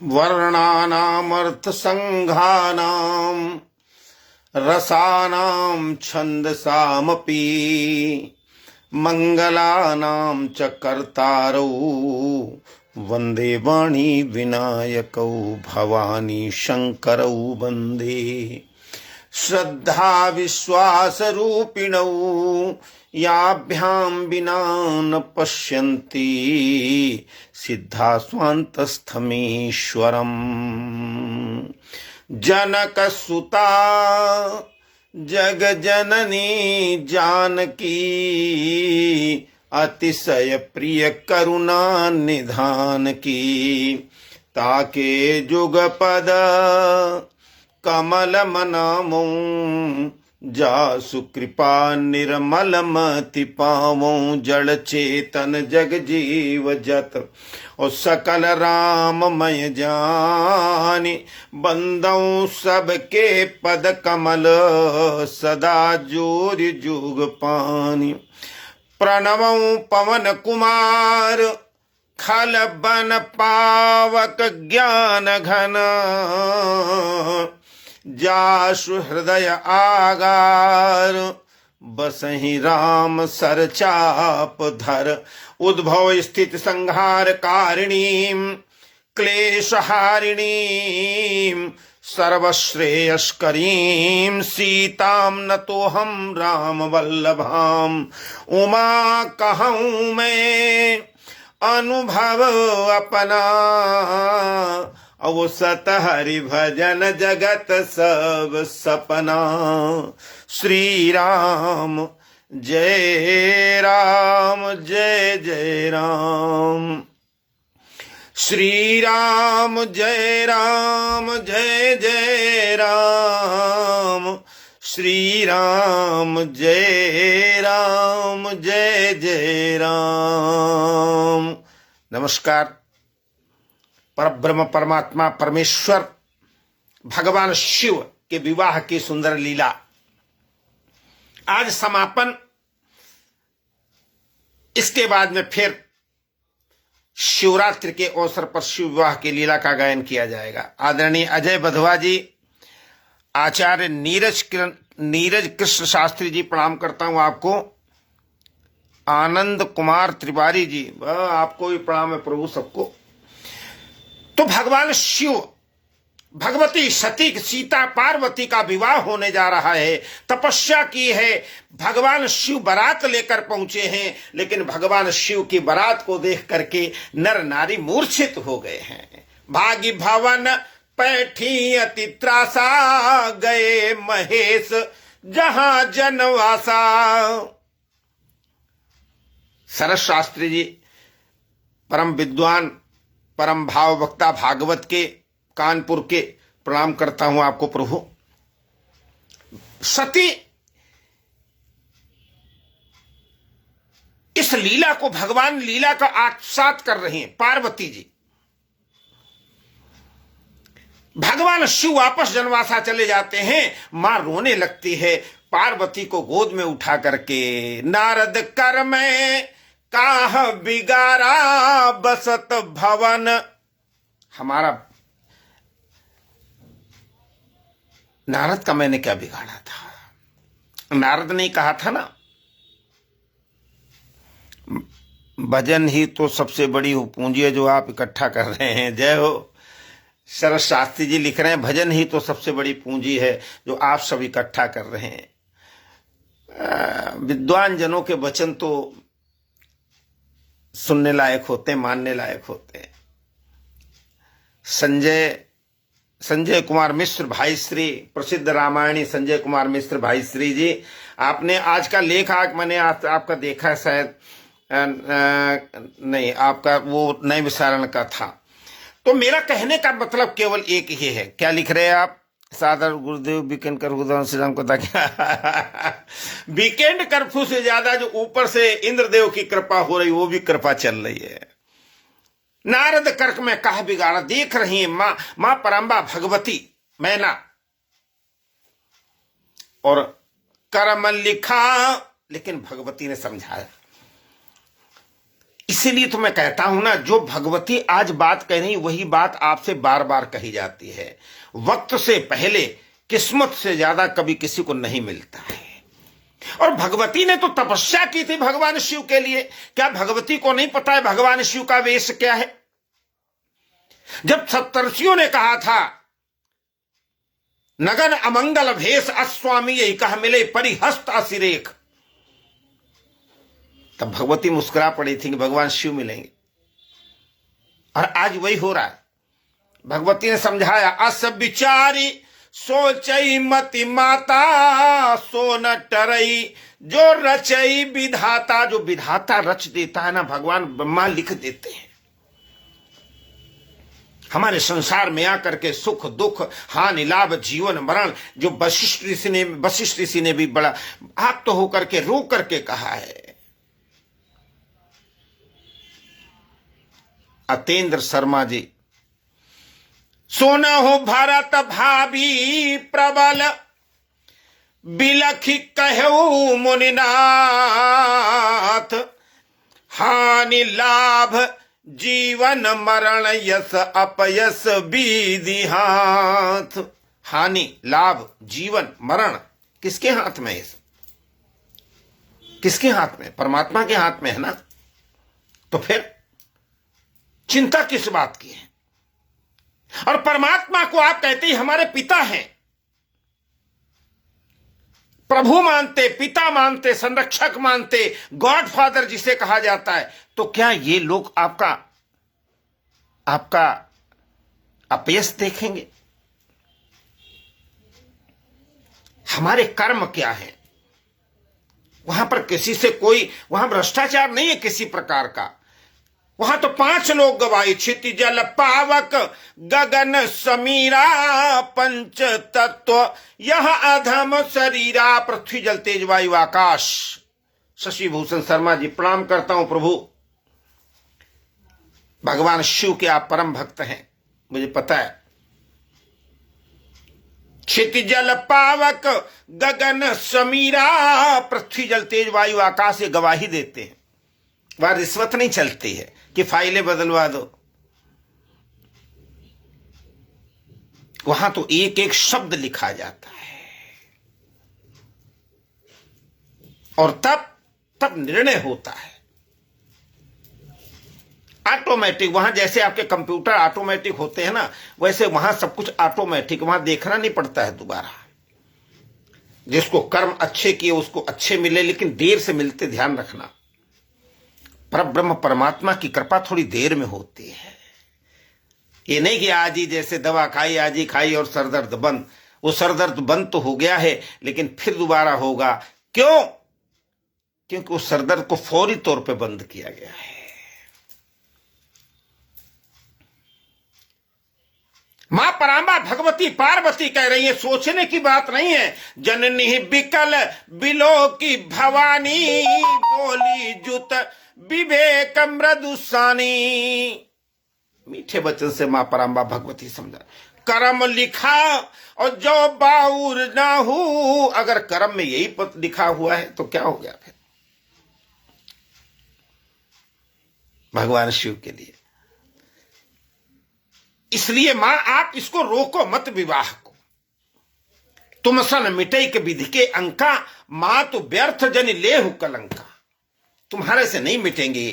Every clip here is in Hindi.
वर्णानामर्थसङ्घानां रसानां छन्दसामपि मङ्गलानां च कर्तारौ वन्दे वाणी विनायकौ भवानी शङ्करौ वन्दे श्रद्धा विश्वासरूपिणौ याभ्यां विना न पश्यन्ति सिद्धा स्वान्तस्थमीश्वरम्। जनकसुता जगजननी जानकी अतिशय प्रिय करुणा निधान की ताके जुगपद कमल मनामो जासु कृपा निर्मल मति पावो जड़ चेतन जग जीव जत और सकल राममय जानी बंदौ सबके पद कमल सदा जोर जुग पानी। प्रणवौ पवन कुमार खल बन पावक ज्ञान घन जासु हृदय आगार बसहि राम सर चाप धर। उद्भव स्थित संहार कारिणीं क्लेशहारिणीं सर्वश्रेयस्करीं सीतां नतोऽहं राम वल्लभां। उमा कहूँ मैं अनुभव अपना अवसत हरि भजन जगत सब सपना। श्री राम जय जय राम। श्री राम जय जय राम। श्री राम जय जय राम। नमस्कार। परब्रह्म परमात्मा परमेश्वर भगवान शिव के विवाह की सुंदर लीला आज समापन। इसके बाद में फिर शिवरात्रि के अवसर पर शिव विवाह की लीला का गायन किया जाएगा। आदरणीय अजय बधवा जी, आचार्य नीरज कृष्ण शास्त्री जी, प्रणाम करता हूं आपको। आनंद कुमार त्रिवारी जी, आपको भी प्रणाम है प्रभु, सबको। तो भगवान शिव भगवती सती सीता पार्वती का विवाह होने जा रहा है। तपस्या की है, भगवान शिव बारात लेकर पहुंचे हैं, लेकिन भगवान शिव की बारात को देख करके नर नारी मूर्छित हो गए हैं। भागी भवन पैठी अति त्रासा गए महेश जहां जनवासा। सरस शास्त्री जी, परम विद्वान परम भाव वक्ता भागवत के कानपुर के, प्रणाम करता हूं आपको प्रभु। सती इस लीला को, भगवान लीला का आत्मसात कर रही हैं पार्वती जी। भगवान शिव वापस जनवासा चले जाते हैं, मां रोने लगती है पार्वती को गोद में उठा करके। नारद कर में काह बिगारा बसत भवन। हमारा नारद का मैंने क्या बिगाड़ा था? नारद ने कहा था ना, भजन ही तो सबसे बड़ी पूंजी है जो आप इकट्ठा कर रहे हैं। जय हो। शरद शास्त्री जी लिख रहे हैं, भजन ही तो सबसे बड़ी पूंजी है जो आप सब इकट्ठा कर रहे हैं। विद्वान जनों के वचन तो सुनने लायक होते हैं, मानने लायक होते हैं। संजय कुमार मिश्र भाई श्री, प्रसिद्ध रामायणी संजय कुमार मिश्र भाई श्री जी, आपने आज का लेख मैंने आपका देखा है शायद, नहीं, आपका वो नए विसारण का था। तो मेरा कहने का मतलब केवल एक ही है। क्या लिख रहे हैं आप? सादर गुरुदेव, वीकेंड कर्फ्यू श्री राम को वीकेंड कर्फ्यू से ज्यादा जो ऊपर से इंद्रदेव की कृपा हो रही, वो भी कृपा चल रही है। नारद कर्क में कहा बिगाड़ा, देख रही है मां परम्बा भगवती मैना, और कर्म लिखा, लेकिन भगवती ने समझाया। इसीलिए तो मैं कहता हूं ना, जो भगवती आज बात कह रही वही बात आपसे बार बार कही जाती है। वक्त से पहले किस्मत से ज्यादा कभी किसी को नहीं मिलता है। और भगवती ने तो तपस्या की थी भगवान शिव के लिए। क्या भगवती को नहीं पता है भगवान शिव का वेश क्या है? जब सप्तर्षियों ने कहा था नगन अमंगल भेष अस्वामी यही कह मिले परिहस्त असिरेख, तब भगवती मुस्कुरा पड़ी थी कि भगवान शिव मिलेंगे। और आज वही हो रहा है। भगवती ने समझाया, अस विचारी सोचई मति माता सो न टरई, जो रचई विधाता। जो विधाता रच देता है ना, भगवान ब्रह्मा लिख देते हैं। हमारे संसार में आकर के सुख दुख हानि लाभ जीवन मरण, जो वशिष्ठ ऋषि ने भी बड़ा आप तो होकर के रो करके कहा है। अतेंद्र शर्मा जी, सोना हो भारत भाभी प्रबल, बिलखी कहू मुनिनाथ, हानि लाभ जीवन मरण यस अपयस बीधि हाथ। हानि लाभ जीवन मरण किसके हाथ में है? किसके हाथ में? परमात्मा के हाथ में है ना। तो फिर चिंता किस बात की है? और परमात्मा को आप कहते ही हमारे पिता हैं, प्रभु मानते, पिता मानते, संरक्षक मानते, गॉड फादर जिसे कहा जाता है, तो क्या ये लोग आपका अपयश देखेंगे? हमारे कर्म क्या है? वहां पर किसी से कोई वहां भ्रष्टाचार नहीं है किसी प्रकार का। वहां तो 5 लोग गवाही, क्षिति जल पावक गगन समीरा, पंच तत्व यह अधम शरीरा, पृथ्वी जल तेज वायु आकाश। शशि भूषण शर्मा जी, प्रणाम करता हूं प्रभु। भगवान शिव के आप परम भक्त हैं, मुझे पता है। क्षिति जल पावक गगन समीरा, पृथ्वी जल तेज वायु आकाश, ये गवाही देते हैं। वहां रिश्वत नहीं चलती है कि फाइलें बदलवा दो। वहां तो एक एक शब्द लिखा जाता है और तब निर्णय होता है ऑटोमेटिक। वहां जैसे आपके कंप्यूटर ऑटोमेटिक होते हैं ना, वैसे वहां सब कुछ ऑटोमेटिक। वहां देखना नहीं पड़ता है दोबारा। जिसको कर्म अच्छे किए उसको अच्छे मिले, लेकिन देर से मिलते, ध्यान रखना। पर ब्रह्म परमात्मा की कृपा थोड़ी देर में होती है। ये नहीं कि आज ही जैसे दवा खाई, आज ही खाई और सरदर्द बंद। वो सरदर्द बंद तो हो गया है, लेकिन फिर दोबारा होगा। क्यों? क्योंकि उस सरदर्द को फौरी तौर पे बंद किया गया है। मां परांबा भगवती पार्वती कह रही है, सोचने की बात नहीं है। जननी बिकल बिलो की भवानी, बोली जुत विवेक मृदुसानी। मीठे वचन से मां परांबा भगवती समझा, कर्म लिखा और जो बाउर ना हो। अगर कर्म में यही पद लिखा हुआ है तो क्या हो गया फिर भगवान शिव के लिए? इसलिए मां आप इसको रोको मत, विवाह को। तुम सन मिटई के विधि के अंका, मां तो व्यर्थ जन लेहु कलंका। तुम्हारे से नहीं मिटेंगे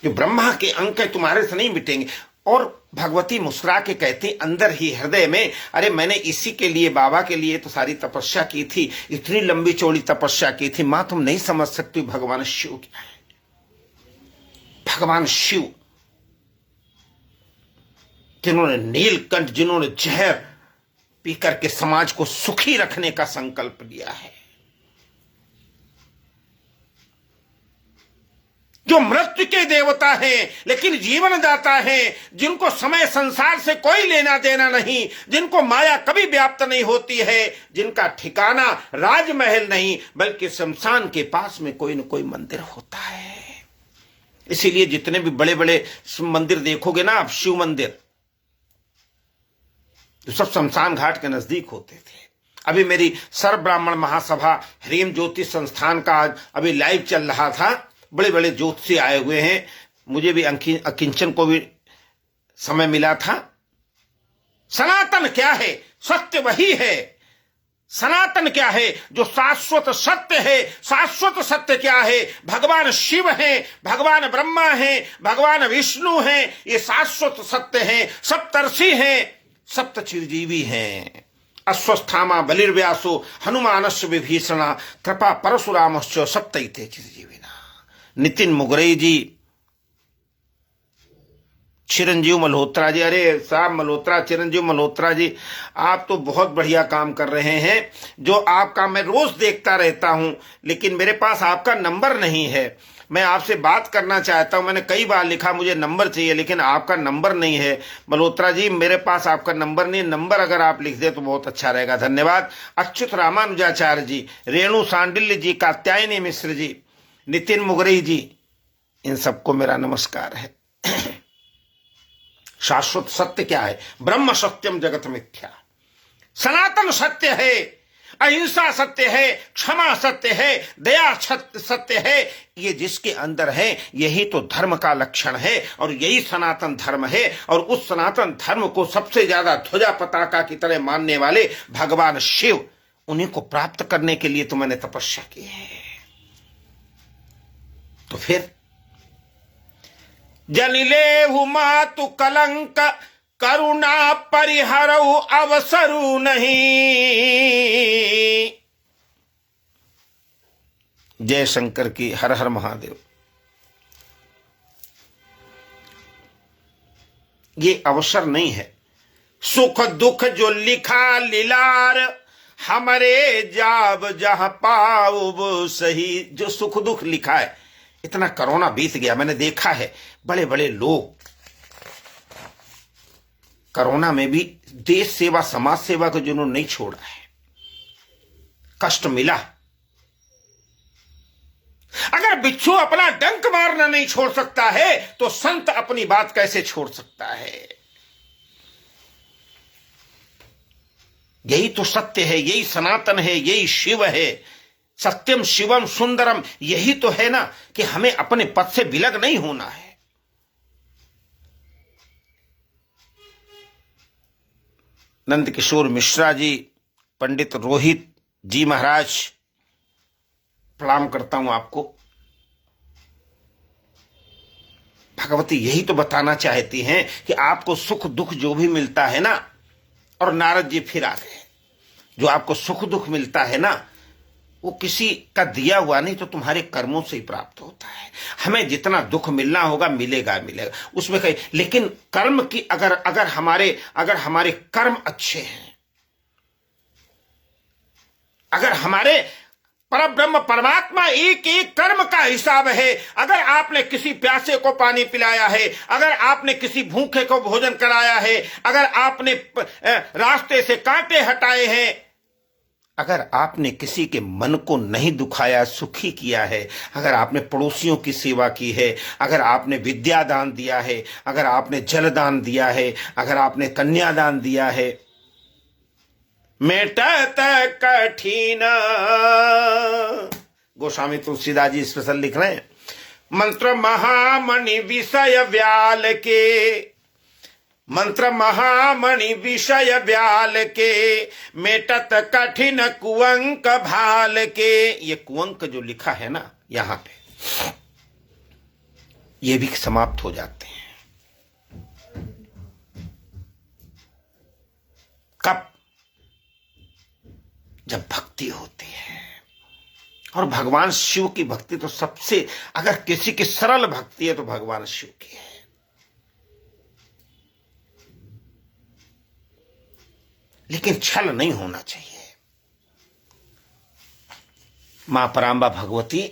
जो ब्रह्मा के अंक है, तुम्हारे से नहीं मिटेंगे। और भगवती मुस्कुरा के कहती अंदर ही हृदय में, अरे मैंने इसी के लिए, बाबा के लिए तो सारी तपस्या की थी, इतनी लंबी चौड़ी तपस्या की थी। मां तुम नहीं समझ सकती भगवान शिव क्या है। भगवान शिव जिन्होंने नीलकंठ, जिन्होंने जहर पी करके समाज को सुखी रखने का संकल्प लिया है, जो मृत्यु के देवता हैं लेकिन जीवन दाता हैं, जिनको समय संसार से कोई लेना देना नहीं, जिनको माया कभी व्याप्त नहीं होती है, जिनका ठिकाना राजमहल नहीं बल्कि शमशान के पास में कोई न कोई मंदिर होता है। इसीलिए जितने भी बड़े बड़े मंदिर देखोगे ना आप, शिव मंदिर, जो सब शमशान घाट के नजदीक होते थे। अभी मेरी सर्व ब्राह्मण महासभा हरिम ज्योति संस्थान का अभी लाइव चल रहा था, बड़े बड़े ज्योतिषी आए हुए हैं। मुझे भी अकिंचन को भी समय मिला था। सनातन क्या है? सत्य वही है। सनातन क्या है? जो शाश्वत सत्य है। शाश्वत सत्य क्या है? भगवान शिव हैं, भगवान ब्रह्मा हैं, भगवान विष्णु हैं। ये शाश्वत सत्य हैं। सप्तर्षि हैं, सप्त चिरजीवी हैं। अश्वस्थामा बलिर्व्यासो हनुमानस्य विभीषणा कृपा परशुरामश्च सप्तैते चिरजीविना। नितिन मुगरई जी, चिरंजीव मल्होत्रा जी, अरे साहब मल्होत्रा, चिरंजीव मल्होत्रा जी, आप तो बहुत बढ़िया काम कर रहे हैं। जो आपका मैं रोज देखता रहता हूं, लेकिन मेरे पास आपका नंबर नहीं है। मैं आपसे बात करना चाहता हूं। मैंने कई बार लिखा मुझे नंबर चाहिए, लेकिन आपका नंबर नहीं है। मल्होत्रा जी, मेरे पास आपका नंबर नहीं। नंबर अगर आप लिख दे तो बहुत अच्छा रहेगा। धन्यवाद। अच्युत रामानुजाचार्य जी, रेणु सांडिल्य जी, कात्यायनी मिश्र जी, नितिन मुगरई जी, इन सबको मेरा नमस्कार है। शाश्वत सत्य क्या है? ब्रह्म सत्यम जगत मिथ्या। सनातन सत्य है, अहिंसा सत्य है, क्षमा सत्य है, दया सत्य है। ये जिसके अंदर है, यही तो धर्म का लक्षण है और यही सनातन धर्म है। और उस सनातन धर्म को सबसे ज्यादा ध्वजा पताका की तरह मानने वाले भगवान शिव, उन्हीं को प्राप्त करने के लिए तो मैंने तपस्या की है। तो फिर जनिले मातु कलंक करुणा परिहरऊ अवसरु नहीं। जय शंकर की, हर हर महादेव। ये अवसर नहीं है। सुख दुख जो लिखा लीलार हमारे जाब जहां पाऊब सही। जो सुख दुख लिखा है, इतना कोरोना बीत गया, मैंने देखा है बड़े बड़े लोग कोरोना में भी देश सेवा समाज सेवा को जिन्होंने नहीं छोड़ा है। कष्ट मिला। अगर बिच्छू अपना डंक मारना नहीं छोड़ सकता है तो संत अपनी बात कैसे छोड़ सकता है? यही तो सत्य है, यही सनातन है, यही शिव है। सत्यम शिवम सुंदरम, यही तो है ना कि हमें अपने पद से विलग नहीं होना है। नंद किशोर मिश्रा जी, पंडित रोहित जी महाराज, प्रणाम करता हूं आपको। भगवती यही तो बताना चाहती हैं कि आपको सुख दुख जो भी मिलता है ना, और नारद जी फिर आ गए, जो आपको सुख दुख मिलता है ना, वो किसी का दिया हुआ नहीं, तो तुम्हारे कर्मों से ही प्राप्त होता है। हमें जितना दुख मिलना होगा मिलेगा मिलेगा, उसमें कहीं, लेकिन कर्म की अगर हमारे कर्म अच्छे हैं, अगर हमारे परब्रह्म परमात्मा एक एक कर्म का हिसाब है। अगर आपने किसी प्यासे को पानी पिलाया है, अगर आपने किसी भूखे को भोजन कराया है, अगर आपने रास्ते से कांटे हटाए हैं, अगर आपने किसी के मन को नहीं दुखाया, सुखी किया है, अगर आपने पड़ोसियों की सेवा की है, अगर आपने विद्या दान दिया है, अगर आपने जल दान दिया है, अगर आपने कन्या दान दिया है, मेटत कठिन। गोस्वामी तुलसीदास जी स्पेशल लिख रहे हैं, मंत्र महामणि विषय व्याल के, मंत्र महामणि विषय व्याल के, मेटत कठिन कुअंक भाल के। ये कुअंक जो लिखा है ना यहां पे, ये भी समाप्त हो जाते हैं। कब? जब भक्ति होती है। और भगवान शिव की भक्ति तो सबसे, अगर किसी की सरल भक्ति है तो भगवान शिव की है। लेकिन छल नहीं होना चाहिए। मां परांबा भगवती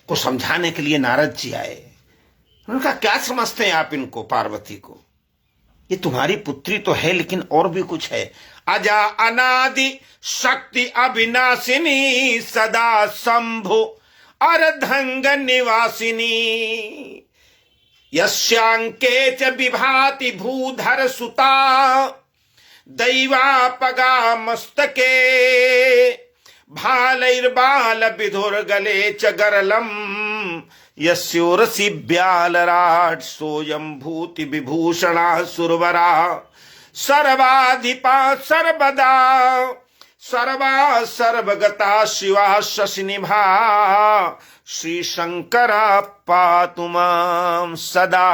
को समझाने के लिए नारद जी आए। उनका क्या समझते हैं आप इनको, पार्वती को? ये तुम्हारी पुत्री तो है, लेकिन और भी कुछ है। अजा अनादि शक्ति अविनाशिनी, सदा शंभु अर्धंग निवासिनी, यस्यांके च विभाति भूधर सुता, दैवापगा मस्तके, भालैर्बाल विधुर गले च गरलम यस्योरसि ब्यालराट सोयम भूति विभूषणा सुरवरा सर्वाधिपा सर्वदा सर्वा सर्वगता शिवा शशिनिभा श्री शंकरा पातु मां सदा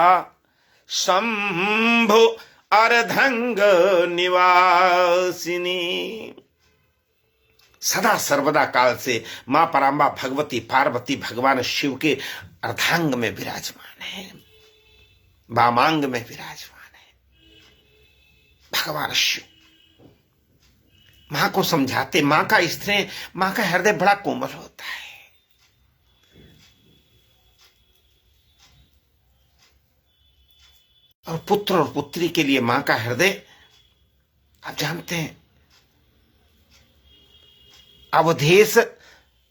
शंभु अर्धंग निवासिनी। सदा सर्वदा काल से मां परांबा भगवती पार्वती भगवान शिव के अर्धांग में विराजमान है, वामांग में विराजमान है। भगवान शिव मां को समझाते, मां का स्नेह, मां का हृदय बड़ा कोमल होता है। और पुत्र और पुत्री के लिए मां का हृदय आप जानते हैं, अवधेश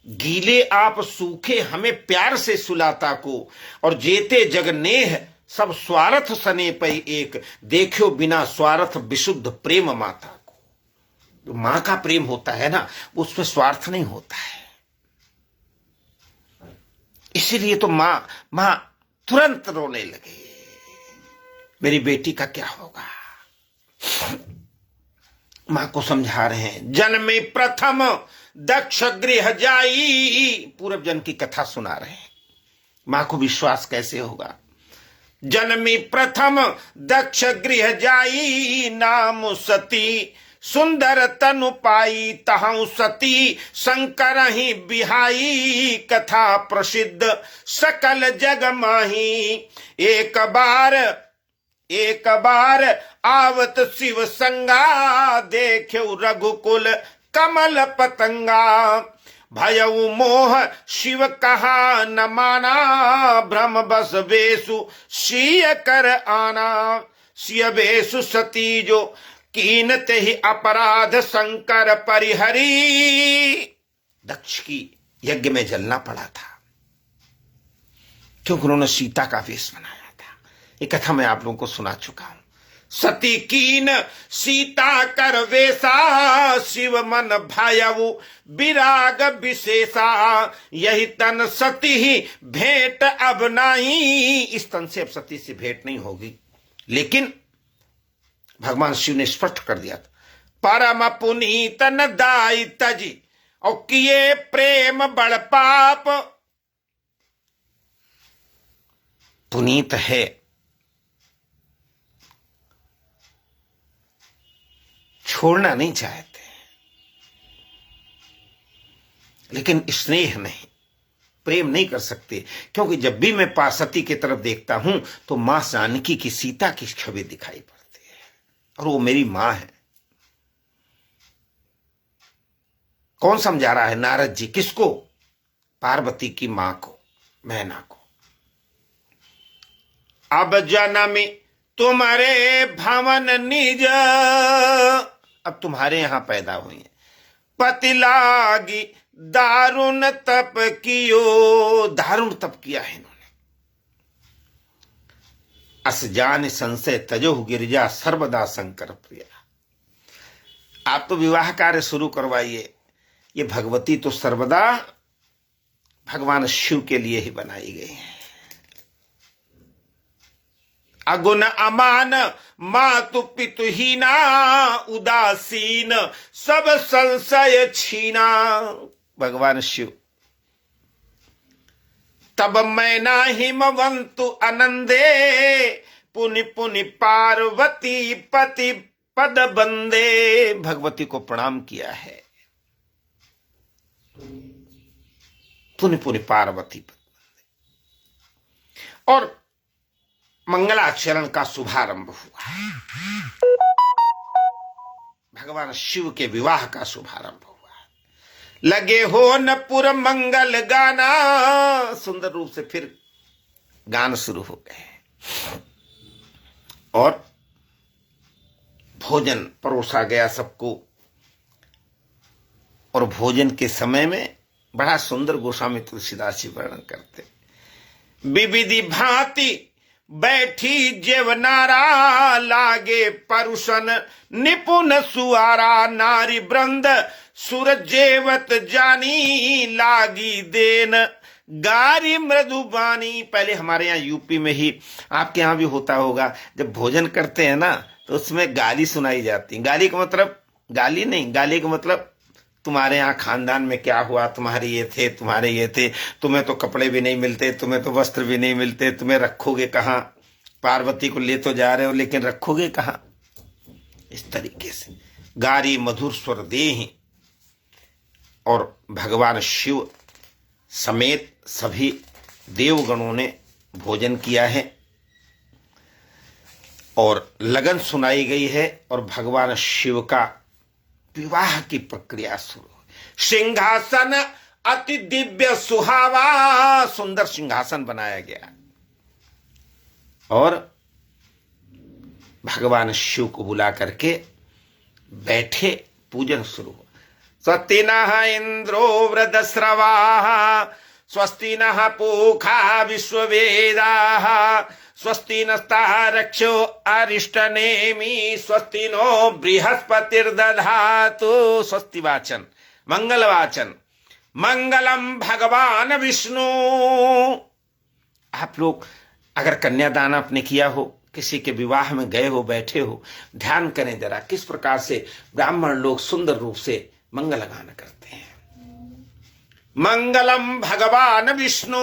गीले आप सूखे हमें प्यार से सुलाता को, और जेते जगनेह सब स्वार्थ सने पई एक, देखो बिना स्वार्थ विशुद्ध प्रेम माता को। जो मां का प्रेम होता है ना, उसमें स्वार्थ नहीं होता है। इसीलिए तो मां तुरंत रोने लगे, मेरी बेटी का क्या होगा। मां को समझा रहे हैं, जन्मे प्रथम दक्ष गृह जाई, पूर्व जन्म की कथा सुना रहे हैं। मां को विश्वास कैसे होगा। जन्मी प्रथम दक्ष गृह जाई, नाम सती सुंदर तनु पाई, तहु सती शंकर ही बिहाई, कथा प्रसिद्ध सकल जग माही। एक बार आवत शिव संगा, देखो रघुकुल कमल पतंगा, भयउ मोह शिव कहा न माना, भ्रम बस बेसु सिय कर आना, सिय बेसु सती जो कीनते ही अपराध, शंकर परिहरी। दक्ष की यज्ञ में जलना पड़ा था क्योंकि उन्होंने सीता का वेश बनाया था। ये कथा मैं आप लोगों को सुना चुका हूं। सती कीन सीता कर वेशा, शिव मन भयउ विराग विशेषा, यही तन सती ही भेंट अब नहीं। इस तन से अब सती से भेंट नहीं होगी। लेकिन भगवान शिव ने स्पष्ट कर दिया था, परम पुनीत न दाई तजी, और किए प्रेम बड़ पाप। पुनीत है, छोड़ना नहीं चाहते, लेकिन स्नेह नहीं, प्रेम नहीं कर सकते। क्योंकि जब भी मैं पार्वती की तरफ देखता हूं तो मां जानकी की, सीता की छवि दिखाई पड़ती है, और वो मेरी मां है। कौन समझा रहा है? नारद जी। किसको? पार्वती की मां को, मैना को। अब जनमी तुम्हारे भवन निज, अब तुम्हारे यहां पैदा हुई है, पति लागी दारुण तप कियो, दारुण तप किया है इन्होंने। अस जान संशय तजो गिरिजा, सर्वदा शंकर प्रिया। आप तो विवाह कार्य शुरू करवाइए। ये भगवती तो सर्वदा भगवान शिव के लिए ही बनाई गई है। अगुण अमान मातु पितुहीना, उदासीन सब संशय छीना। भगवान शिव तब मैना हिमवंतु आनंदे, पुनि पुनि पार्वती पति पद बंदे। भगवती को प्रणाम किया है, पुनि पुनि पार्वती पद बंदे। और मंगलाचरण का शुभारंभ हुआ, भगवान शिव के विवाह का शुभारंभ हुआ। लगे हो न पुर मंगल गाना, सुंदर रूप से फिर गान शुरू हो गए। और भोजन परोसा गया सबको। और भोजन के समय में बड़ा सुंदर गोस्वामी तुलसीदास जी वर्णन करते, विविधि भांति बैठी जेवनारा, लागे परुषन निपुण सुआरा, नारी वृंद सूरजेवत जानी लागी देन गारी मृदुबानी। पहले हमारे यहाँ यूपी में ही, आपके यहाँ भी होता होगा, जब भोजन करते हैं ना तो उसमें गाली सुनाई जाती। गाली का मतलब गाली नहीं, गाली का मतलब तुम्हारे यहाँ खानदान में क्या हुआ, तुम्हारे ये थे, तुम्हारे ये थे, तुम्हें तो कपड़े भी नहीं मिलते, तुम्हें तो वस्त्र भी नहीं मिलते, तुम्हें रखोगे कहाँ, पार्वती को ले तो जा रहे हो लेकिन रखोगे कहाँ। इस तरीके से गारी मधुर स्वर देहि। और भगवान शिव समेत सभी देवगणों ने भोजन किया है और लगन सुनाई गई है और भगवान शिव का विवाह की प्रक्रिया शुरू हुई। सिंहासन अति दिव्य सुहावा, सुंदर सिंहासन बनाया गया और भगवान शिव को बुला करके बैठे, पूजन शुरू हुआ। स्वस्ति नः इंद्रो वृद्धश्रवाः स्वस्ति नः पूषा विश्ववेदाः स्वस्ति नस्तारक्षो अरिष्टनेमि स्वस्ति नो बृहस्पतिर्दधातु। स्वस्ति वाचन, मंगल वाचन, मंगलम भगवान विष्णु। आप लोग अगर कन्यादान आपने किया हो, किसी के विवाह में गए हो, बैठे हो, ध्यान करें जरा किस प्रकार से ब्राह्मण लोग सुंदर रूप से मंगल गान करते हैं। मंगलम भगवान विष्णु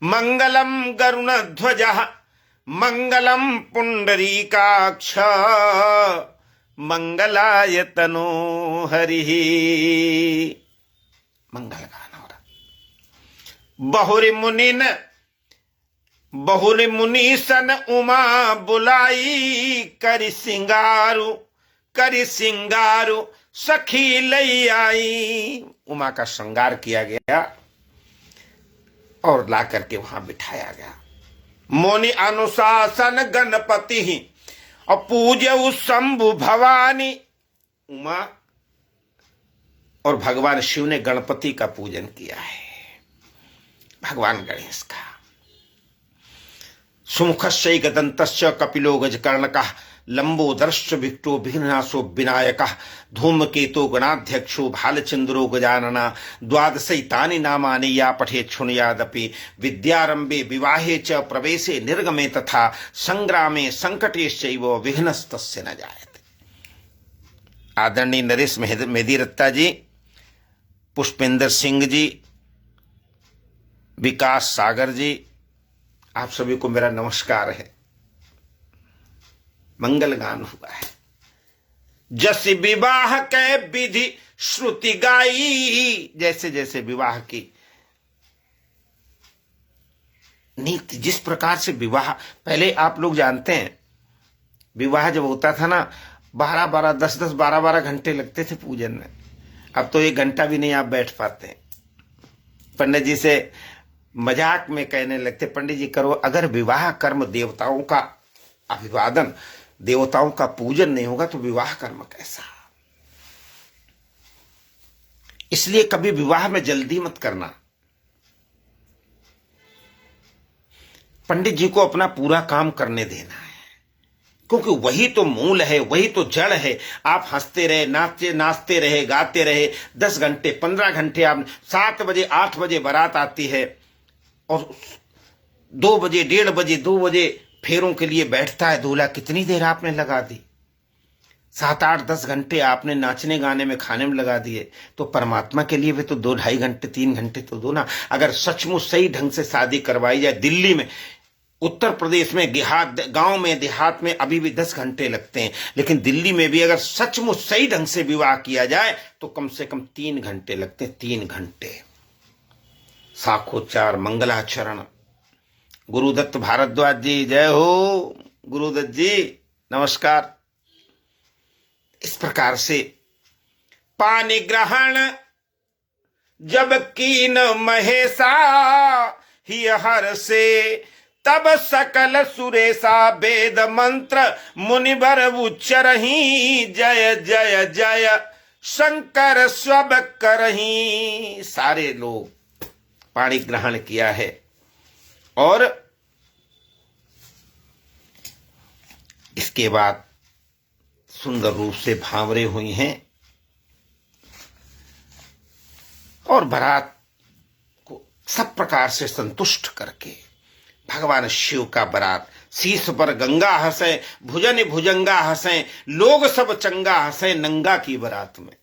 मंगलम गरुणध्वज मंगलम पुंडरीकाक्ष मंगलाय तनो हरि। मंगल गान हो रहा। बहुरी मुनीसन उमा बुलाई करी सिंगारू सखी लई आई। उमा का श्रृंगार किया गया और ला करके वहां बिठाया गया। मोनि अनुशासन गणपति ही और पूज्य शंभु भवानी। उमा और भगवान शिव ने गणपति का पूजन किया है, भगवान गणेश का। सुमुखस्य गदंतस्य कपिलो गजकर्णकः लंबोदरश्च विक्टो विघ्नासो विनायकः धूमकेतो गणाध्यक्षो भालचंद्रो गजानना द्वादशैतानि नामानि या पठेत् शृणुयादपि विद्यारंभे विवाहे च प्रवेशे निर्गमे तथा संग्रामे संकटेश्चैव विघ्नस्तस्य न जायते। आदरणीय नरेश मेहदीरत्ता जी, पुष्पेंद्र सिंह जी, विकास सागर जी, आप सभी को मेरा नमस्कार है। मंगल गान हुआ है। जस विवाह के विधि श्रुति गाई, जैसे जैसे विवाह की नीति, जिस प्रकार से विवाह, पहले आप लोग जानते हैं विवाह जब होता था ना 12-12, 10-10, 12-12 घंटे लगते थे पूजन में। अब तो 1 घंटा भी नहीं आप बैठ पाते। पंडित जी से मजाक में कहने लगते, पंडित जी करो, अगर विवाह कर्म देवताओं का अभिवादन, देवताओं का पूजन नहीं होगा तो विवाह कर्म कैसा। इसलिए कभी विवाह में जल्दी मत करना। पंडित जी को अपना पूरा काम करने देना है, क्योंकि वही तो मूल है, वही तो जड़ है। आप हंसते रहे, नाचते रहे, गाते रहे, 10 घंटे 15 घंटे, आप 7 बजे 8 बजे बारात आती है और 2 बजे 1:30 बजे 2 बजे फेरों के लिए बैठता है दूल्हा। कितनी देर आपने लगा दी, 7, 8, 10 घंटे आपने नाचने गाने में, खाने में लगा दिए। तो परमात्मा के लिए भी तो 2-2.5 घंटे 3 घंटे तो दो ना। अगर सचमुच सही ढंग से शादी करवाई जाए, दिल्ली में, उत्तर प्रदेश में, गांव में, देहात में अभी भी 10 घंटे लगते हैं, लेकिन दिल्ली में भी अगर सचमुच सही ढंग से विवाह किया जाए तो कम से कम 3 घंटे लगते हैं। 3 घंटे साखोच्चार, मंगलाचरण। गुरुदत्त भारद्वाज जी जय हो। गुरुदत्त जी नमस्कार। इस प्रकार से पानी ग्रहण जब कीन महेशा ही हर से तब सकल सुरेशा वेद मंत्र मुनिवर उच्चरही जय जय जय शंकर स्व करही। सारे लोग पानी ग्रहण किया है और इसके बाद सुंदर रूप से भांवरे हुई हैं और बारात को सब प्रकार से संतुष्ट करके भगवान शिव का बारात, शीश पर गंगा हंसे, भुजन भुजंगा हंसे, लोग सब चंगा हंसे, नंगा की बारात में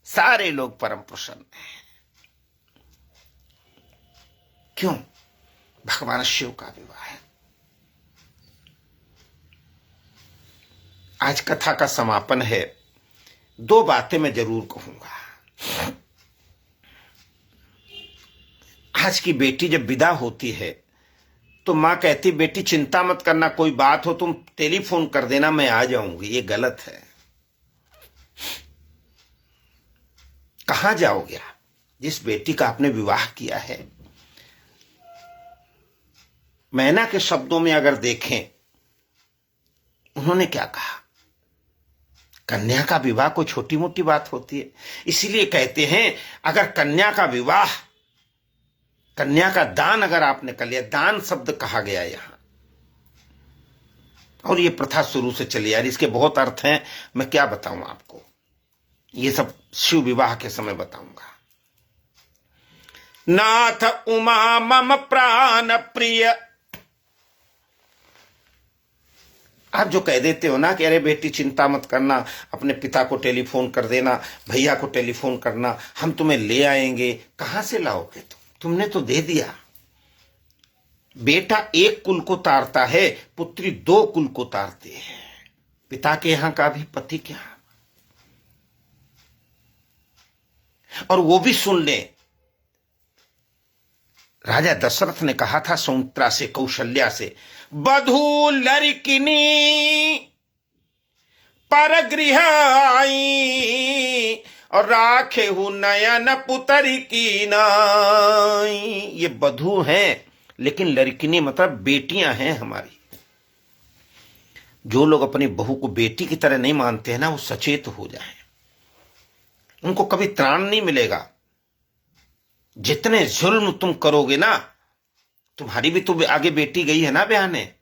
सारे लोग परम प्रसन्न हैं। क्यों? भगवान शिव का विवाह है। आज कथा का समापन है। दो बातें मैं जरूर कहूंगा। आज की बेटी जब विदा होती है तो मां कहती, बेटी चिंता मत करना, कोई बात हो तुम टेलीफोन कर देना, मैं आ जाऊंगी। ये गलत है। कहां जाओगे आप? जिस बेटी का आपने विवाह किया है, मैना के शब्दों में अगर देखें, उन्होंने क्या कहा? कन्या का विवाह कोई छोटी मोटी बात होती है। इसीलिए कहते हैं, अगर कन्या का विवाह, कन्या का दान अगर आपने कर लिया, दान शब्द कहा गया यहां, और ये प्रथा शुरू से चली आ रही। इसके बहुत अर्थ हैं, मैं क्या बताऊं आपको, ये सब शिव विवाह के समय बताऊंगा। नाथ उमा मम प्राण प्रिय, आप जो कह देते हो ना कि अरे बेटी चिंता मत करना, अपने पिता को टेलीफोन कर देना, भैया को टेलीफोन करना, हम तुम्हें ले आएंगे। कहां से लाओगे तुमने तो दे दिया। बेटा एक कुल को तारता है, पुत्री दो कुल को तारती है। पिता के यहां का भी पति के यहां, और वो भी सुन ले। राजा दशरथ ने कहा था सौमित्रा से, कौशल्या से, बधू लड़किनी पर गृह आई और राखे हूं नयन पुतरी की नाई। ये बधू हैं, लेकिन लड़किनी मतलब बेटियां हैं हमारी। जो लोग अपनी बहू को बेटी की तरह नहीं मानते हैं ना, वो सचेत हो जाएं। उनको कभी त्राण नहीं मिलेगा। जितने जुल्म तुम करोगे ना, तुम्हारी भी तो आगे बेटी गई है ना ब्याहने,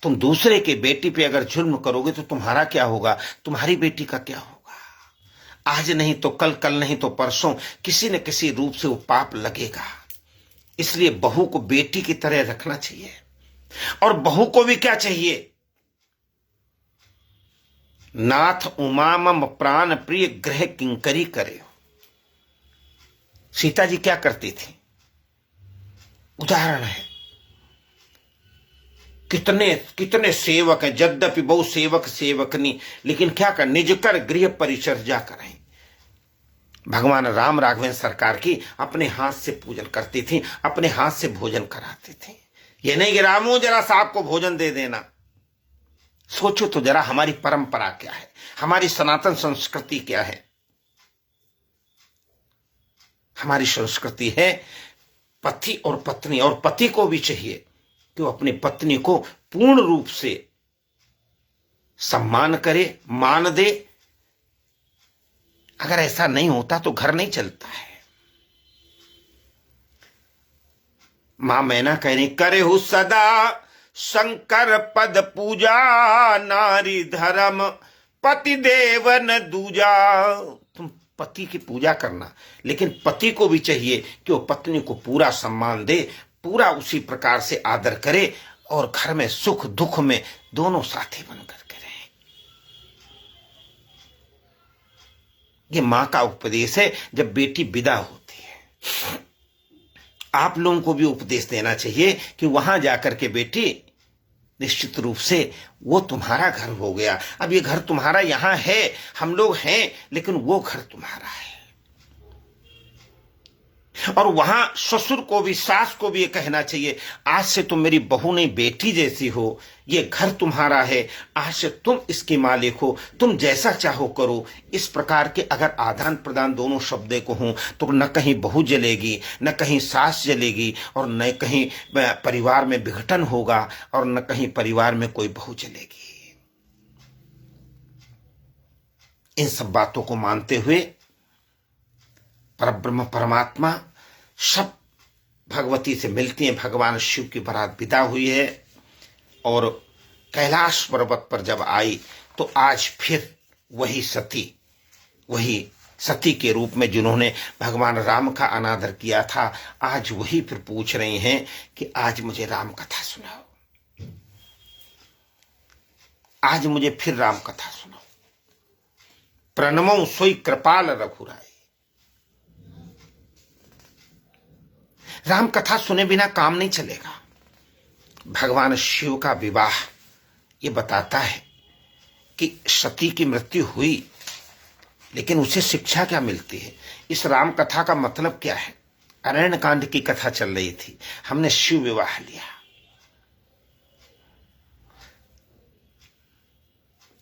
तुम दूसरे के बेटी पे अगर जुल्म करोगे तो तुम्हारा क्या होगा, तुम्हारी बेटी का क्या होगा। आज नहीं तो कल, कल नहीं तो परसों, किसी न किसी रूप से वो पाप लगेगा। इसलिए बहू को बेटी की तरह रखना चाहिए। और बहू को भी क्या चाहिए? नाथ उमा मम प्राण प्रिय ग्रह किंकरी करे। सीता जी क्या करती थी? उदाहरण है। कितने कितने सेवक हैं, यद्यपि बहु सेवक सेवकनी, लेकिन क्या कर, निज कर गृह परिचर्या करें। भगवान राम राघवेंद्र सरकार की अपने हाथ से पूजन करती थी, अपने हाथ से भोजन कराती थी। ये नहीं कि रामो जरा साहब को भोजन दे देना। सोचो तो जरा, हमारी परंपरा क्या है, हमारी सनातन संस्कृति क्या है। हमारी संस्कृति है पति और पत्नी, और पति को भी चाहिए कि वो अपनी पत्नी को पूर्ण रूप से सम्मान करे, मान दे। अगर ऐसा नहीं होता तो घर नहीं चलता है। मां मैना कह रही, करे हु सदा शंकर पद पूजा, नारी धर्म पति देवन दूजा। तुम पति की पूजा करना, लेकिन पति को भी चाहिए कि वो पत्नी को पूरा सम्मान दे, पूरा उसी प्रकार से आदर करे, और घर में सुख दुख में दोनों साथी बनकर के रहें। ये मां का उपदेश है जब बेटी विदा होती है। आप लोगों को भी उपदेश देना चाहिए कि वहां जाकर के बेटी, निश्चित रूप से वो तुम्हारा घर हो गया। अब ये घर तुम्हारा यहां है, हम लोग हैं, लेकिन वो घर तुम्हारा है। और वहां ससुर को भी, सास को भी ये कहना चाहिए, आज से तुम मेरी बहू नहीं बेटी जैसी हो, ये घर तुम्हारा है, आज से तुम इसके मालिक हो, तुम जैसा चाहो करो। इस प्रकार के अगर आदान प्रदान दोनों शब्दों को हों तो न कहीं बहू जलेगी, न कहीं सास जलेगी, और न कहीं परिवार में विघटन होगा, और न कहीं परिवार में कोई बहू जलेगी। इन सब बातों को मानते हुए परब्रह्म परमात्मा सब भगवती से मिलती हैं। भगवान शिव की बारात विदा हुई है, और कैलाश पर्वत पर जब आई तो आज फिर वही सती, वही सती के रूप में जिन्होंने भगवान राम का अनादर किया था, आज वही फिर पूछ रही हैं कि आज मुझे राम कथा सुनाओ, आज मुझे फिर राम कथा सुनाओ। प्रणमो सोई कृपाल रघुराई। राम कथा सुने बिना काम नहीं चलेगा। भगवान शिव का विवाह ये बताता है कि सती की मृत्यु हुई, लेकिन उसे शिक्षा क्या मिलती है? इस राम कथा का मतलब क्या है? अरण्य कांड की कथा चल रही थी, हमने शिव विवाह लिया।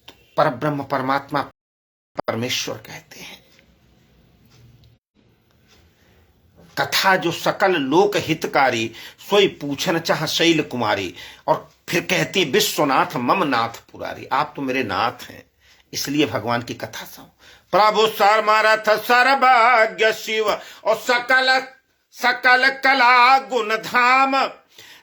तो परब्रह्म परमात्मा परमेश्वर कहते हैं। कथा जो सकल लोक हितकारी, सोई पूछन चाह शैल कुमारी। और फिर कहती है विश्वनाथ मम नाथ पुरारी। आप तो मेरे नाथ हैं, इसलिए भगवान की कथा सुनो। प्रभु सर्वरथ सर्वज्ञ शिव और सकल सकल कला गुण धाम,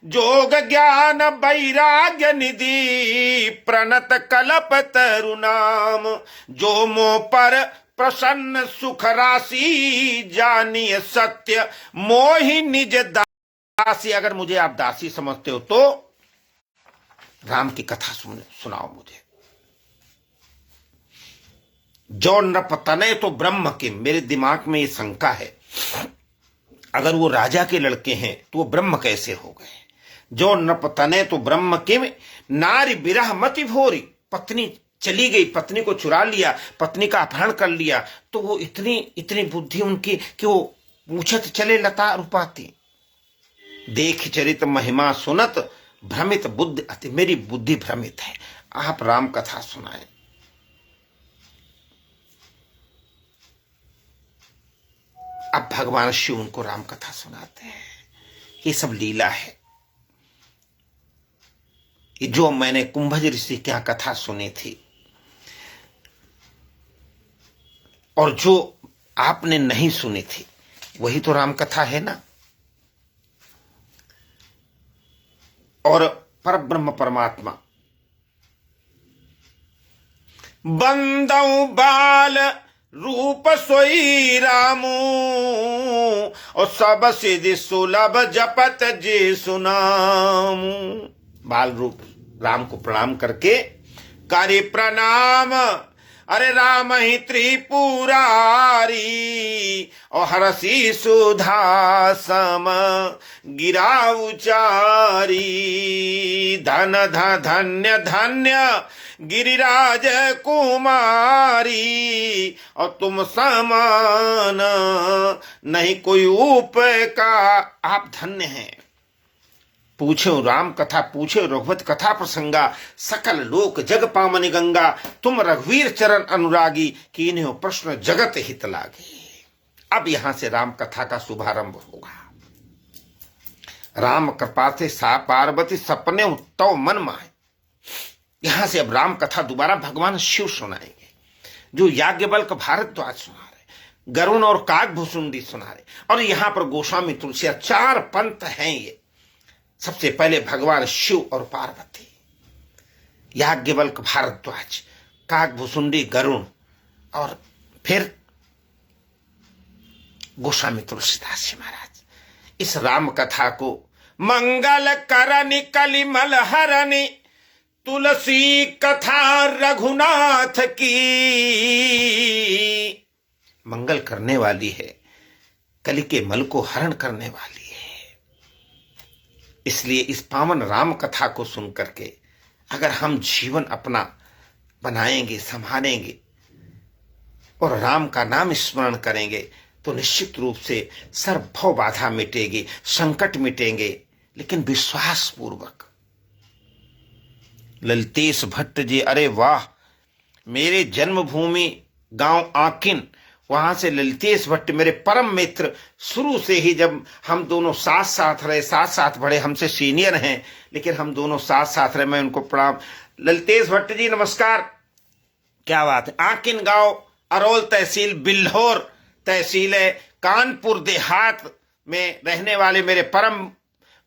जोग ज्ञान वैराग्य निधि, प्रणत कल्प तरुनाम। जो मोह पर प्रसन्न सुख राशि, जानिए सत्य मोहि निज दासी। अगर मुझे आप दासी समझते हो तो राम की कथा सुनाओ मुझे। जो नृप तने तो ब्रह्म किम। मेरे दिमाग में ये शंका है, अगर वो राजा के लड़के हैं तो वो ब्रह्म कैसे हो गए? जो नृप तने तो ब्रह्म किम, नारी बिरह मति भोरी। पत्नी चली गई, पत्नी को चुरा लिया, पत्नी का अपहरण कर लिया, तो वो इतनी बुद्धि उनकी कि वो पूछत चले लता रूपाती। देख चरित महिमा सुनत, भ्रमित बुद्धि अति। मेरी बुद्धि भ्रमित है, आप राम कथा सुनाएं। अब भगवान शिव उनको राम कथा सुनाते हैं। ये सब लीला है। ये जो मैंने कुंभज ऋषि की कथा सुनी थी और जो आपने नहीं सुनी थी, वही तो राम कथा है ना। और परब्रह्म परमात्मा बंदौ बाल रूप सोई रामू, और सब सिद्धि सुलभ जपत जे सुनामू। बाल रूप राम को प्रणाम करके करे प्रणाम, अरे राम ही त्रिपुरारी, और हरसी सुधा सम गिरा उचारी। धन धन्य धन्य गिरिराज कुमारी, और तुम समान नहीं कोई ऊपर का। आप धन्य हैं। पूछो राम कथा, पूछो रघुवत कथा प्रसंगा, सकल लोक जग पामनि गंगा। तुम रघुवीर चरण अनुरागी, कीन्हो प्रश्न जगत हित लागी। अब यहां से राम कथा का शुभारंभ होगा। राम कृपा से सा पार्वती सपने उत्तव मन माहे। यहां से अब राम कथा दोबारा भगवान शिव सुनाएंगे, जो याज्ञवल्क्य भारद्वाज सुना रहे, गरुण और काकभूषुंडी सुना रहे, और यहां पर गोस्वामी तुलसी, चार पंथ हैं ये। सबसे पहले भगवान शिव और पार्वती, याज्ञवल्क्य भारद्वाज, काकभूषुंडी गरुण, और फिर गोस्वामी तुलसीदास जी महाराज। इस राम कथा को मंगल करनि कलिमल हरनि, तुलसी कथा रघुनाथ की। मंगल करने वाली है, कलि के मल को हरण करने वाली है। इसलिए इस पावन राम कथा को सुन करके अगर हम जीवन अपना बनाएंगे, संभालेंगे और राम का नाम स्मरण करेंगे, तो निश्चित रूप से सर्वभव बाधा मिटेगी, संकट मिटेंगे। लेकिन विश्वास पूर्वक। ललितेश भट्ट जी, अरे वाह, मेरे जन्मभूमि गांव आकिन, वहां से ललितेश भट्ट मेरे परम मित्र। शुरू से ही जब हम दोनों साथ साथ रहे, साथ साथ बढ़े, हमसे सीनियर हैं लेकिन हम दोनों साथ साथ रहे। मैं उनको प्रणाम। ललितेश भट्ट जी नमस्कार। क्या बात है। आकिन गांव, अरोल तहसील, बिल्हौर तहसील है, कानपुर देहात में रहने वाले मेरे परम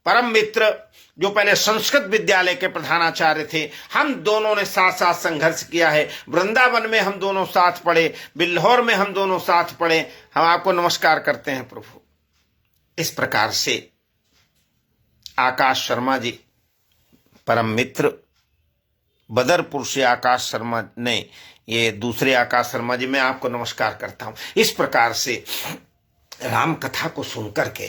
परम मित्र जो पहले संस्कृत विद्यालय के प्रधानाचार्य थे, हम दोनों ने साथ साथ संघर्ष किया है। वृंदावन में हम दोनों साथ पढ़े, बिल्हौर में हम दोनों साथ पढ़े। हम आपको नमस्कार करते हैं प्रभु। इस प्रकार से आकाश शर्मा जी परम मित्र, बदरपुर से आकाश शर्मा ने, ये दूसरे आकाश शर्मा जी, मैं आपको नमस्कार करता हूं। इस प्रकार से राम कथा को सुन करके,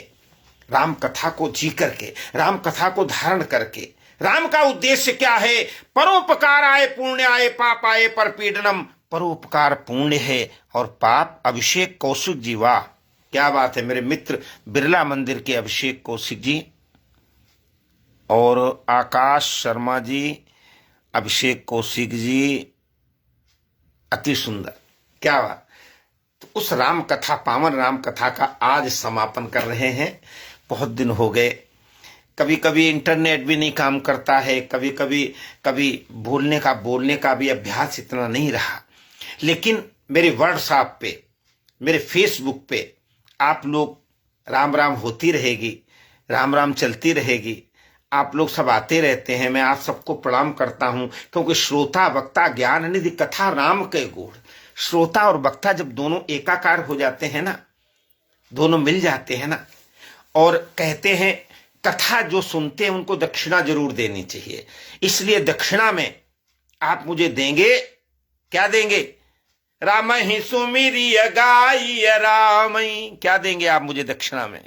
राम कथा को जी करके, राम कथा को धारण करके, राम का उद्देश्य क्या है? परोपकार आए पुण्य आए, पाप आए पर पीड़नम। परोपकार पुण्य है और पाप। अभिषेक कौशिक जी, वाह क्या बात है, मेरे मित्र बिरला मंदिर के अभिषेक कौशिक जी और आकाश शर्मा जी, अभिषेक कौशिक जी, अति सुंदर, क्या बात। तो उस राम कथा, पावन राम कथा का आज समापन कर रहे हैं। बहुत दिन हो गए, कभी कभी इंटरनेट भी नहीं काम करता है, कभी बोलने का भी अभ्यास इतना नहीं रहा। लेकिन मेरे व्हाट्सएप पे, मेरे फेसबुक पे आप लोग, राम राम होती रहेगी, राम राम चलती रहेगी, आप लोग सब आते रहते हैं। मैं आप सबको प्रणाम करता हूं, क्योंकि श्रोता वक्ता ज्ञान निधि कथा राम के गुण। श्रोता और वक्ता जब दोनों एकाकार हो जाते हैं ना, दोनों मिल जाते हैं ना, और कहते हैं कथा जो सुनते हैं उनको दक्षिणा जरूर देनी चाहिए। इसलिए दक्षिणा में आप मुझे देंगे, क्या देंगे? राम ही सुमिरिय गाय राम, क्या देंगे आप मुझे दक्षिणा में?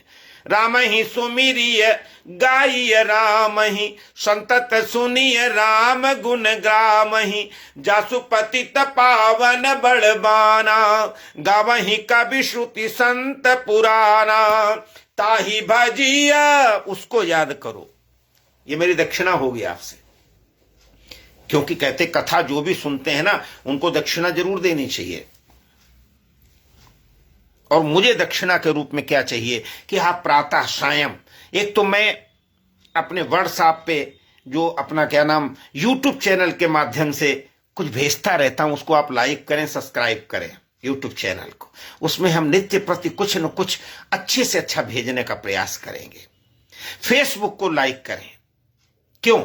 राम ही सुमिरिय गाय राम ही, संतत सुनिय राम गुण ग्राम ही। जासुपति पावन बड़बाना, गावही कवि श्रुति संत पुराना। ताही भजिया, उसको याद करो। ये मेरी दक्षिणा होगी आपसे, क्योंकि कहते कथा जो भी सुनते हैं ना उनको दक्षिणा जरूर देनी चाहिए। और मुझे दक्षिणा के रूप में क्या चाहिए कि आप प्रातः सायं, एक तो मैं अपने व्हाट्सएप पे जो अपना क्या नाम यूट्यूब चैनल के माध्यम से कुछ भेजता रहता हूं, उसको आप लाइक करें, सब्सक्राइब करें यूट्यूब चैनल को। उसमें हम नित्य प्रति कुछ न कुछ अच्छे से अच्छा भेजने का प्रयास करेंगे। फेसबुक को लाइक करें। क्यों?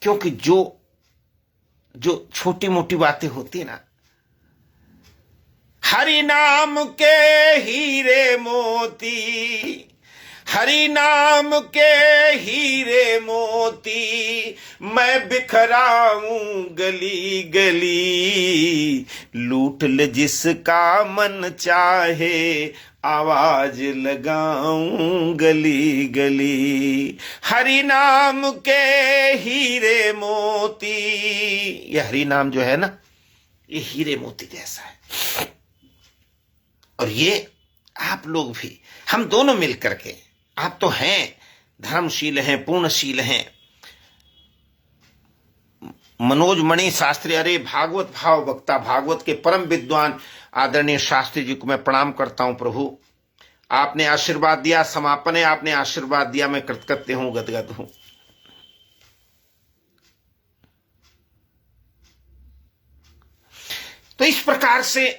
क्योंकि जो छोटी मोटी बातें होती ना, हरि नाम के हीरे मोती, हरि नाम के हीरे मोती, मैं बिखराऊं गली गली। लूट ले जिसका मन चाहे, आवाज लगाऊं गली गली। हरि नाम के हीरे मोती, ये हरि नाम जो है ना, ये हीरे मोती जैसा है। और ये आप लोग भी, हम दोनों मिलकर के, आप तो हैं धर्मशील हैं, पूर्णशील हैं। मनोज मणि शास्त्री, अरे भागवत भाव वक्ता, भागवत के परम विद्वान आदरणीय शास्त्री जी को मैं प्रणाम करता हूं। प्रभु आपने आशीर्वाद दिया, समापन है, आपने आशीर्वाद दिया, मैं कृतज्ञ हूं, गदगद हूं। तो इस प्रकार से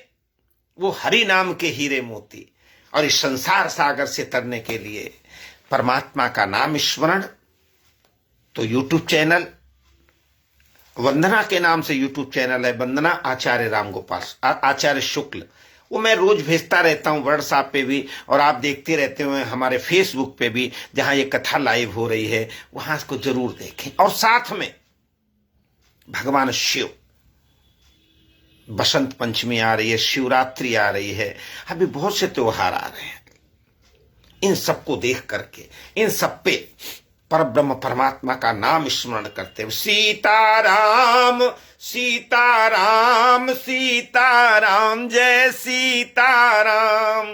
वो हरि नाम के हीरे मोती, और इस संसार सागर से तरने के लिए परमात्मा का नाम स्मरण। तो यूट्यूब चैनल वंदना के नाम से यूट्यूब चैनल है, वंदना आचार्य रामगोपाल, आचार्य शुक्ल, वो मैं रोज भेजता रहता हूं व्हाट्सएप पे भी, और आप देखते रहते हुए हमारे फेसबुक पे भी, जहां ये कथा लाइव हो रही है वहां इसको जरूर देखें। और साथ में भगवान शिव, बसंत पंचमी आ रही है, शिवरात्रि आ रही है, अभी बहुत से त्योहार आ रहे हैं। इन सबको देख करके, इन सब पे परब्रह्म परमात्मा का नाम स्मरण करते हुए, सीताराम सीताराम सीताराम जय सीताराम,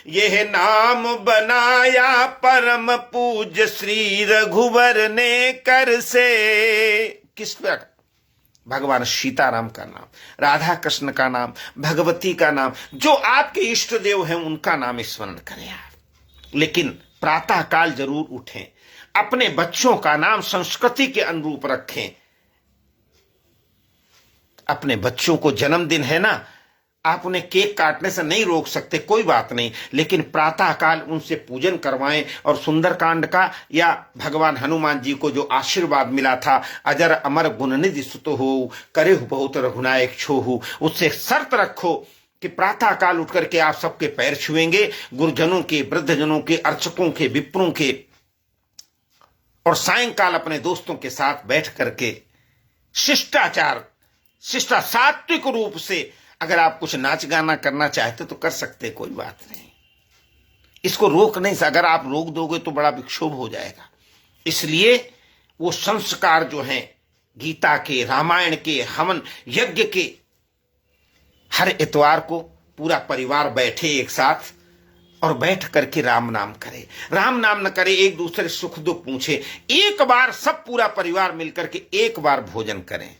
यह नाम बनाया परम पूज्य श्री रघुवर ने कर से। किस प्रकार? भगवान सीताराम का नाम, राधा कृष्ण का नाम, भगवती का नाम, जो आपके इष्ट देव हैं उनका नाम स्मरण करें आप। लेकिन प्रातः काल जरूर उठें, अपने बच्चों का नाम संस्कृति के अनुरूप रखें। अपने बच्चों को जन्मदिन है ना, आप उन्हें केक काटने से नहीं रोक सकते, कोई बात नहीं, लेकिन प्रातःकाल उनसे पूजन करवाएं और सुंदरकांड का या भगवान हनुमान जी को जो आशीर्वाद मिला था, अजर अमर गुणनिधि सुत हो, करे बहुत रघुनायक छोहू, उससे शर्त रखो कि प्रातःकाल उठ करके आप सबके पैर छुएंगे, गुरुजनों के, वृद्धजनों के, अर्चकों के, विप्रों के, और सायंकाल अपने दोस्तों के साथ बैठ करके शिष्टाचार, सात्विक रूप से अगर आप कुछ नाच गाना करना चाहते तो कर सकते, कोई बात नहीं, इसको रोक नहीं सकते। अगर आप रोक दोगे तो बड़ा विक्षोभ हो जाएगा। इसलिए वो संस्कार जो हैं गीता के, रामायण के, हवन यज्ञ के, हर इतवार को पूरा परिवार बैठे एक साथ और बैठ करके राम नाम करे, राम नाम न करे, एक दूसरे सुख दुख पूछे, एक बार सब पूरा परिवार मिलकर के एक बार भोजन करें,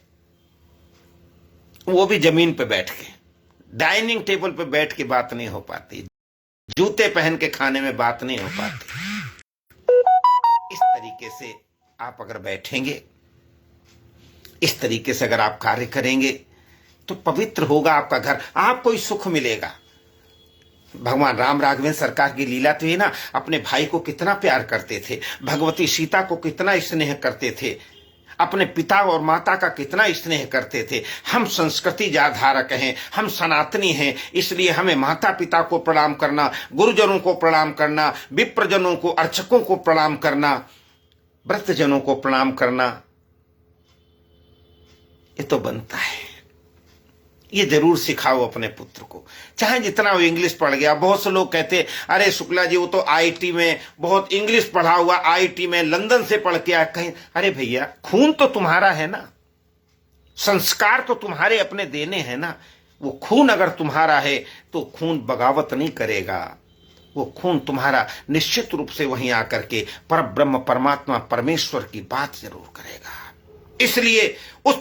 वो भी जमीन पे बैठ के, डाइनिंग टेबल पे बैठ के बात नहीं हो पाती, जूते पहन के खाने में बात नहीं हो पाती। इस तरीके से आप अगर बैठेंगे, इस तरीके से अगर आप कार्य करेंगे तो पवित्र होगा आपका घर, आपको ही सुख मिलेगा। भगवान राम राघवेंद्र सरकार की लीला तो ये ना, अपने भाई को कितना प्यार करते थे, भगवती सीता को कितना स्नेह करते थे, अपने पिता और माता का कितना स्नेह करते थे। हम संस्कृति धारक हैं, हम सनातनी हैं, इसलिए हमें माता पिता को प्रणाम करना, गुरुजनों को प्रणाम करना, विप्रजनों को, अर्चकों को प्रणाम करना, व्रतजनों को प्रणाम करना, ये तो बनता है। ये जरूर सिखाओ अपने पुत्र को, चाहे जितना वो इंग्लिश पढ़ गया। बहुत से लोग कहते अरे शुक्ला जी वो तो आईटी में बहुत इंग्लिश पढ़ा हुआ, आईटी में लंदन से पढ़ के आया कहीं। अरे भैया, खून तो तुम्हारा है ना, संस्कार तो तुम्हारे अपने देने हैं ना। वो खून अगर तुम्हारा है तो खून बगावत नहीं करेगा, वो खून तुम्हारा निश्चित रूप से वहीं आकर के पर ब्रह्म परमात्मा परमेश्वर की बात जरूर करेगा। इसलिए उस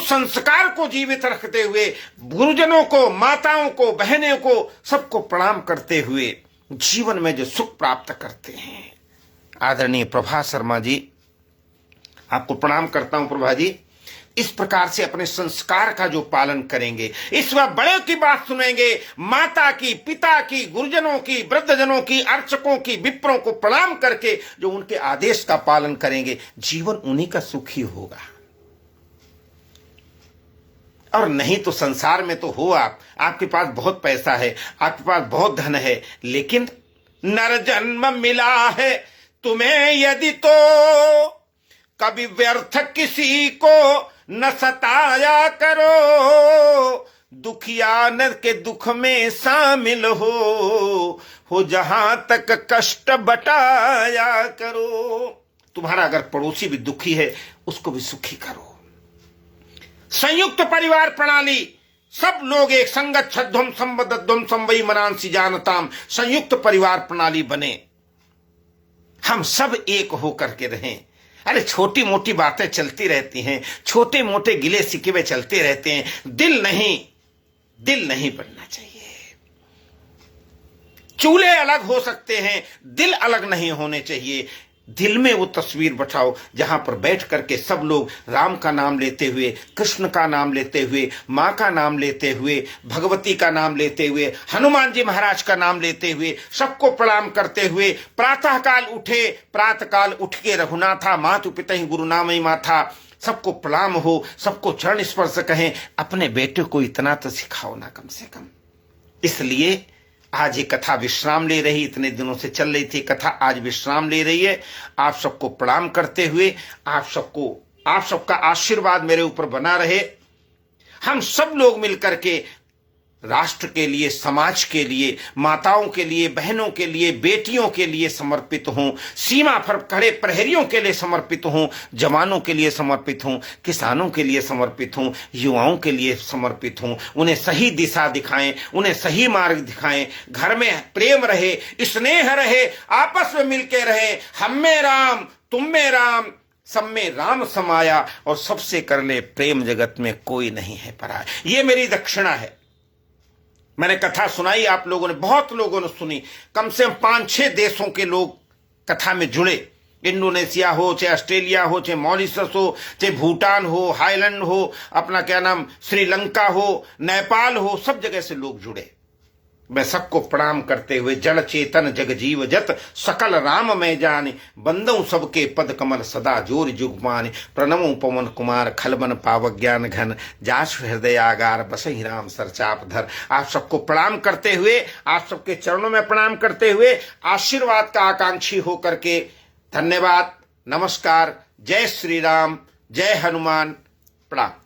संस्कार को जीवित रखते हुए, गुरुजनों को, माताओं को, बहनों को, सबको प्रणाम करते हुए जीवन में जो सुख प्राप्त करते हैं। आदरणीय प्रभा शर्मा जी, आपको प्रणाम करता हूं प्रभा जी। इस प्रकार से अपने संस्कार का जो पालन करेंगे, इस बार बड़े की बात सुनेंगे, माता की, पिता की, गुरुजनों की, वृद्धजनों की, अर्चकों की, विप्रों को प्रणाम करके जो उनके आदेश का पालन करेंगे, जीवन उन्हीं का सुखी होगा। और नहीं तो संसार में तो हो आपके पास बहुत पैसा है, आपके पास बहुत धन है, लेकिन नर जन्म मिला है तुम्हें यदि तो कभी व्यर्थ किसी को न सताया करो, दुखियान के दुख में शामिल हो जहां तक कष्ट बटाया करो। तुम्हारा अगर पड़ोसी भी दुखी है उसको भी सुखी करो। संयुक्त परिवार प्रणाली, सब लोग एक संगत छध्वम संबद्धम संवई मनांसी जानताम, संयुक्त परिवार प्रणाली बने, हम सब एक होकर के रहें। अरे छोटी मोटी बातें चलती रहती हैं, छोटे मोटे गिले शिकवे चलते रहते हैं, दिल नहीं बनना चाहिए। चूल्हे अलग हो सकते हैं, दिल अलग नहीं होने चाहिए। दिल में वो तस्वीर बैठाओ जहां पर बैठ करके सब लोग राम का नाम लेते हुए, कृष्ण का नाम लेते हुए, मां का नाम लेते हुए, भगवती का नाम लेते हुए, हनुमान जी महाराज का नाम लेते हुए, सबको प्रणाम करते हुए प्रातःकाल उठे, प्रातःकाल उठ के रघुनाथा मातु पितहि गुरु नामई माथा, सबको प्रणाम हो, सबको चरण स्पर्श कहें। अपने बेटे को इतना तो सिखाओ ना कम से कम। इसलिए आज ये कथा विश्राम ले रही, इतने दिनों से चल रही थी कथा, आज विश्राम ले रही है। आप सबको प्रणाम करते हुए, आप सबका आशीर्वाद मेरे ऊपर बना रहे। हम सब लोग मिलकर के राष्ट्र के लिए, समाज के लिए, माताओं के लिए, बहनों के लिए, बेटियों के लिए समर्पित हों, सीमा पर खड़े प्रहरियों के लिए समर्पित हों, जवानों के लिए समर्पित हों, किसानों के लिए समर्पित हों, युवाओं के लिए समर्पित हों। उन्हें सही दिशा दिखाएं, उन्हें सही मार्ग दिखाएं। घर में प्रेम रहे, स्नेह रहे, आपस में मिलके रहे। हम में राम, तुम में राम, सब में राम समाया, और सबसे कर ले प्रेम, जगत में कोई नहीं है पराया। ये मेरी दक्षिणा है। मैंने कथा सुनाई, आप लोगों ने, बहुत लोगों ने सुनी, कम से कम 5-6 देशों के लोग कथा में जुड़े। इंडोनेशिया हो, चाहे ऑस्ट्रेलिया हो, चाहे मॉरिशस हो, चाहे भूटान हो, हाईलैंड हो, अपना क्या नाम श्रीलंका हो, नेपाल हो, सब जगह से लोग जुड़े। मैं सबको प्रणाम करते हुए जड़ चेतन जग जीव जत सकल राम में जाने, बंदों सबके पद कमल सदा जोर जुग माने। प्रणमो पवन कुमार खलबन पावक ज्ञान घन, जास हृदय आगार बसहि राम सरचाप धर। आप सबको प्रणाम करते हुए, आप सबके चरणों में प्रणाम करते हुए, आशीर्वाद का आकांक्षी होकर के धन्यवाद, नमस्कार, जय श्री राम, जय हनुमान, प्रणाम।